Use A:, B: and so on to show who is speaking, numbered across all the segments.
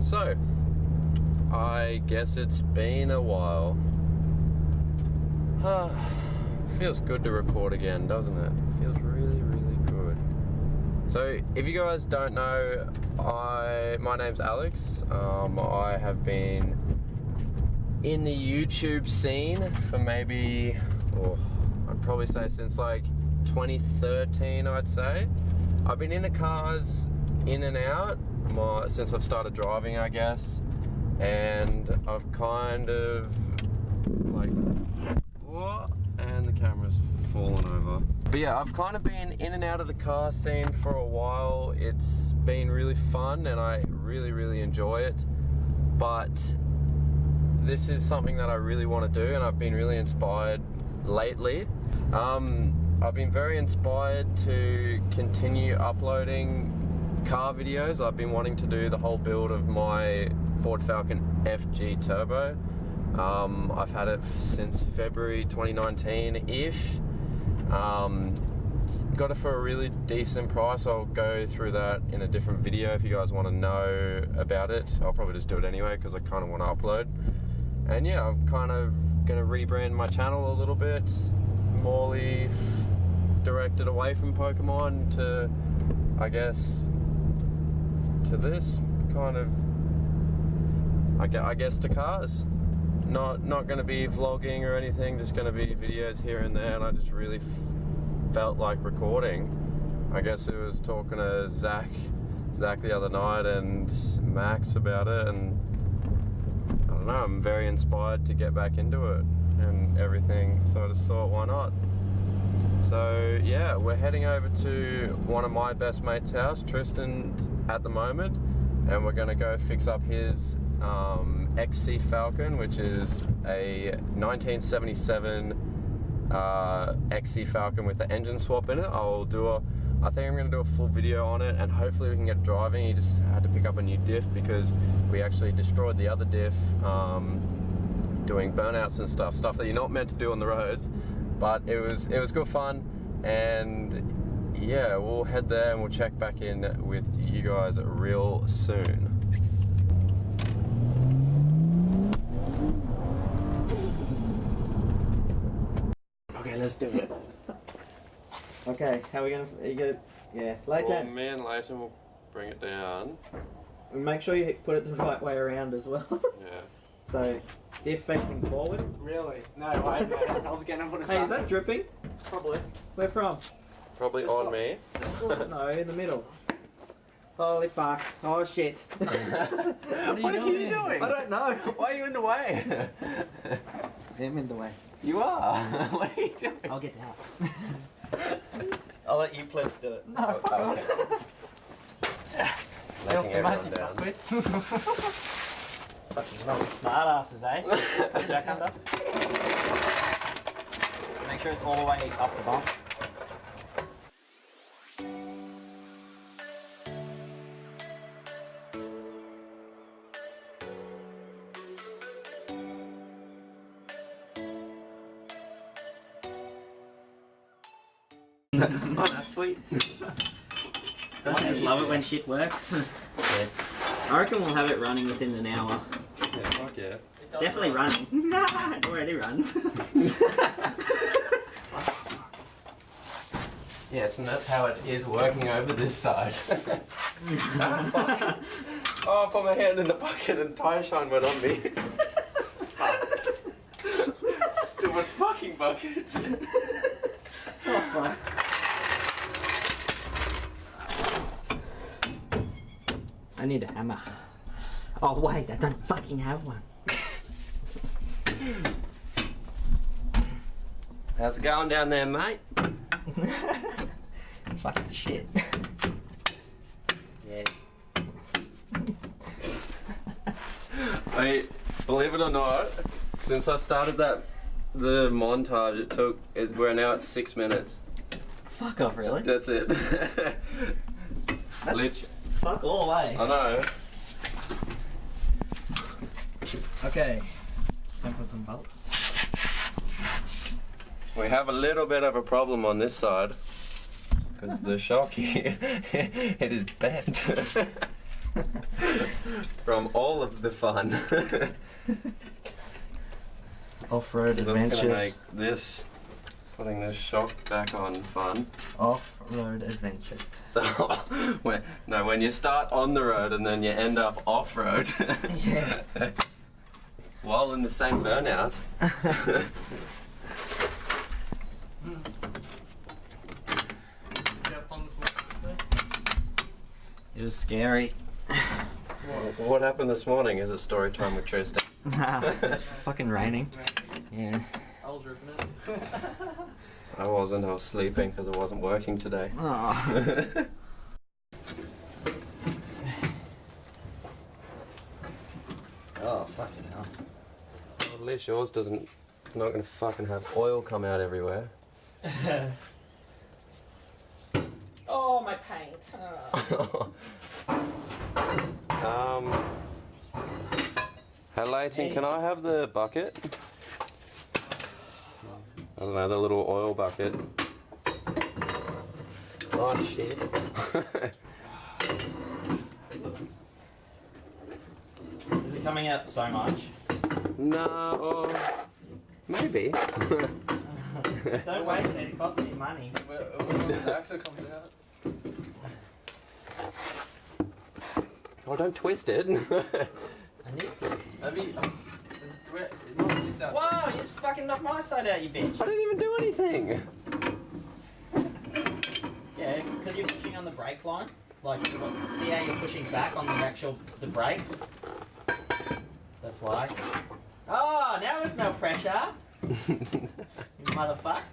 A: So, I guess it's been a while. Feels good to record again, doesn't it? Feels really, really good. So, if you guys don't know, my name's Alex. I have been in the YouTube scene for maybe, I'd probably say since like 2013, I'd say. I've been into cars in and out since I've started driving, I guess, and I've kind of like, what? And the camera's fallen over. But yeah, I've kind of been in and out of the car scene for a while. It's been really fun and I really, really enjoy it. But this is something that I really want to do, and I've been really inspired lately. I've been very inspired to continue uploading car videos. I've been wanting to do the whole build of my Ford Falcon FG Turbo. I've had it since February 2019-ish. Got it for a really decent price. I'll go through that in a different video if you guys want to know about it. I'll probably just do it anyway because I kind of want to upload. And yeah, I'm kind of going to rebrand my channel a little bit. More directed away from Pokemon to, I guess, to this kind of, I guess to cars. Not going to be vlogging or anything, just going to be videos here and there, and I just really felt like recording. I guess I was talking to Zach the other night and Max about it, and I don't know, I'm very inspired to get back into it and everything, so I just thought, why not? So yeah, we're heading over to one of my best mates' house, Triston, at the moment, and we're going to go fix up his XC Faclon, which is a 1977 XC Faclon with the engine swap in it. I think I'm going to do a full video on it, and hopefully we can get it driving. He just had to pick up a new Diff because we actually destroyed the other Diff doing burnouts and stuff that you're not meant to do on the roads. But it was good fun, and yeah, we'll head there and we'll check back in with you guys real soon. Okay, let's do it.
B: Okay, how are we gonna? Are you gonna? Yeah, lay down.
A: Me and Leighton will bring it down.
B: And make sure you put it the right way around as well.
A: Yeah.
B: So, Diff facing forward.
C: Really? No, wait, mate. I was going to put it
B: Hey, is that dripping?
C: Probably.
B: Where from?
A: Probably on me.
B: No, in the middle. Holy fuck. Oh shit.
C: What are you doing?
B: I don't know.
C: Why are you in the way?
B: I'm in the way.
C: You are. What are you doing?
B: I'll get out. I'll let you plebs do it.
C: No, fuck
A: Okay. Letting everyone down.
B: Fucking not smart asses, eh? Come jack under. Make sure it's all the way up the bump.
C: Oh, that's sweet.
B: Don't you just love it when shit works?
A: Yeah.
B: I reckon we'll have it running within an hour.
A: Yeah, fuck yeah.
B: Definitely running. It already runs.
A: Yes, and that's how it is working over this side. Oh, I put my hand in the bucket and tire shine went on me. Stupid fucking bucket.
B: Oh, fuck. I need a hammer. Oh wait, I don't fucking have one.
A: How's it going down there, mate?
B: Fucking shit.
A: Yeah. Wait, believe it or not, since I started the montage, we're now at 6 minutes.
B: Fuck off, really?
A: That's it.
B: That's fuck all, eh?
A: I know.
B: Okay, time for some bolts.
A: We have a little bit of a problem on this side because the shock here, it is bent from of the fun.
B: Off-road
A: So that's
B: adventures.
A: gonna make this, putting this shock back on, fun.
B: Off-road adventures.
A: when you start on the road and then you end up off-road.
B: Yeah.
A: While in the same burnout.
B: It was scary.
A: What happened this morning is a story time with Triston.
B: Nah, it's fucking raining. Yeah.
D: I was ripping it.
A: I wasn't, I was sleeping because I wasn't working today.
B: Oh. Oh, fucking hell.
A: Well, at least yours doesn't, not gonna fucking have oil come out everywhere.
D: Oh, my paint.
A: Hey Leighton, can I have the bucket? I don't know, the little oil bucket.
B: Oh, shit. Is it coming out so much?
A: No, or maybe.
B: Don't waste it, it cost me money.
D: When the axle comes out.
A: Oh, don't twist it.
B: I need to.
D: Maybe. Is it wet? Not this outside.
B: Wow, you just fucking knocked my side out, you bitch.
A: I didn't even do anything.
B: Yeah, because you're pushing on the brake line. Like, see how you're pushing back on the brakes? That's why. Oh, now there's no pressure. You motherfuck.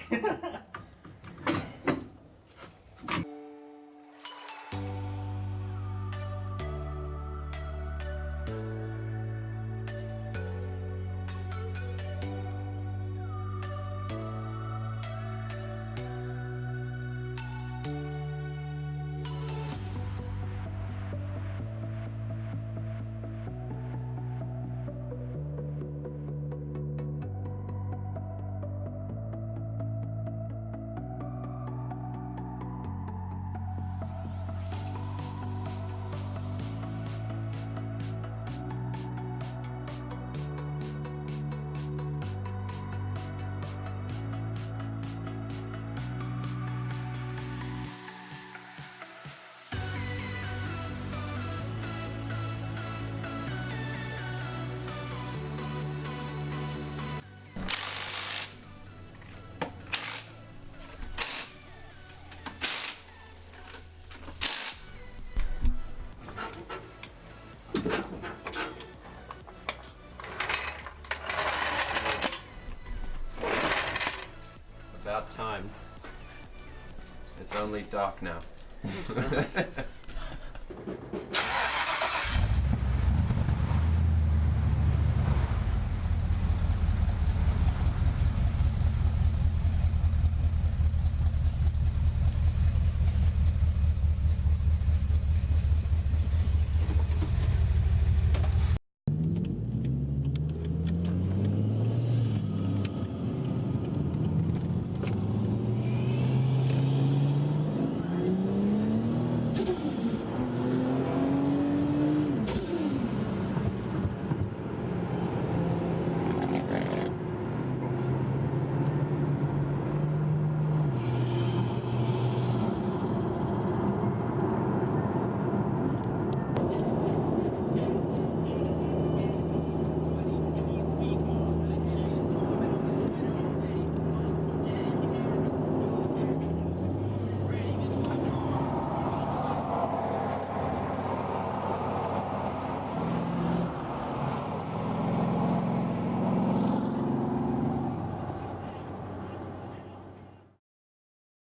A: About time. It's only dark now.